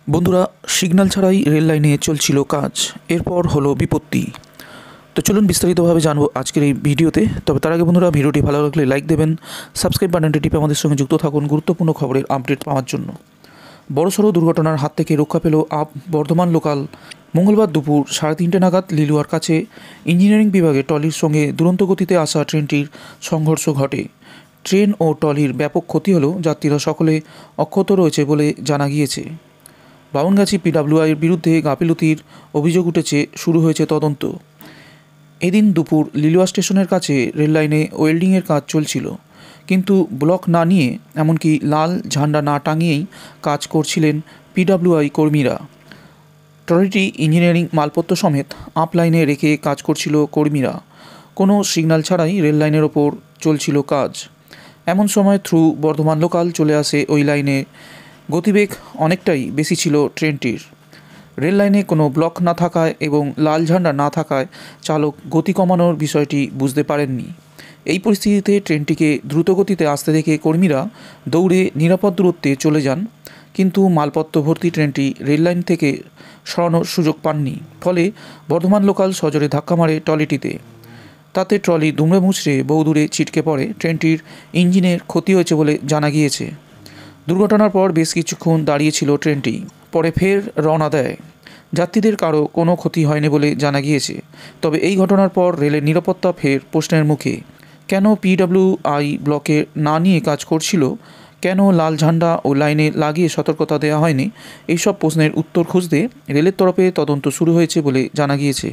বন্ধুরা, সিগন্যাল ছাড়াই রেল লাইনে চলছিল কাজ, এরপর হলো বিপত্তি। তো চলুন বিস্তারিতভাবে জানবো আজকের এই ভিডিওতে। তবে তার আগে বন্ধুরা, ভিডিওটি ভালো লাগলে লাইক দেবেন, সাবস্ক্রাইব বাটনটি টিপে আমাদের সঙ্গে যুক্ত থাকুন গুরুত্বপূর্ণ খবরের আপডেট পাওয়ার জন্য। বড়সড় দুর্ঘটনার হাত থেকে রক্ষা পেল আপ বর্ধমান লোকাল। মঙ্গলবার দুপুর 3:30 নাগাদ লিলুয়ার কাছে ইঞ্জিনিয়ারিং বিভাগে ট্রলির সঙ্গে দুরন্ত গতিতে আসা ট্রেনটির সংঘর্ষ ঘটে। ট্রেন ও ট্রলির ব্যাপক ক্ষতি হলেও যাত্রীরা সকলে অক্ষত রয়েছে বলে জানা গিয়েছে। বাউনগাছি পিডব্লিউআইয়ের বিরুদ্ধে গাফিলতির অভিযোগ উঠেছে, শুরু হয়েছে তদন্ত। এদিন দুপুর লিলুয়া স্টেশনের কাছে রেললাইনে ওয়েল্ডিংয়ের কাজ চলছিল, কিন্তু ব্লক না নিয়ে, এমনকি লাল ঝান্ডা না টাঙিয়েই কাজ করছিলেন পিডব্লিউআই কর্মীরা। ট্রলিটি ইঞ্জিনিয়ারিং মালপত্র সমেত আপ লাইনে রেখে কাজ করছিল কর্মীরা। কোনো সিগন্যাল ছাড়াই রেল লাইনের ওপর চলছিল কাজ। এমন সময় থ্রু বর্ধমান লোকাল চলে আসে ওই লাইনে। গতিবেগ অনেকটাই বেশি ছিল ট্রেনটির। রেল লাইনে কোনো ব্লক না থাকায় এবং লাল ঝান্ডা না থাকায় চালক গতি কমানোর বিষয়টি বুঝতে পারেননি। এই পরিস্থিতিতে ট্রেনটিকে দ্রুতগতিতে আসতে দেখে কর্মীরা দৌড়ে নিরাপদ দূরত্বে চলে যান, কিন্তু মালপত্র ভর্তি ট্রেনটি রেল লাইন থেকে সরানোর সুযোগ পাননি। ফলে বর্ধমান লোকাল সজোরে ধাক্কা মারে ট্রলিটিতে। তাতে ট্রলি দুমড়ে মুচড়ে বহুদূরে ছিটকে পড়ে। ট্রেনটির ইঞ্জিনের ক্ষতি হয়েছে বলে জানা গিয়েছে। দুর্ঘটনার পর বেশ কিছুক্ষণ দাঁড়িয়েছিল ট্রেনটি, পরে ফের রওনা দেয়। যাত্রীদের কারো কোনো ক্ষতি হয়নি বলে জানা গিয়েছে। তবে এই ঘটনার পর রেলের নিরাপত্তা ফের প্রশ্নের মুখে। কেন পিডব্লিউআই ব্লকে না নিয়ে কাজ করছিল, কেন লাল ঝান্ডা ও লাইনে লাগিয়ে সতর্কতা দেওয়া হয়নি, এইসব প্রশ্নের উত্তর খুঁজতে রেলের তরফে তদন্ত শুরু হয়েছে বলে জানা গিয়েছে।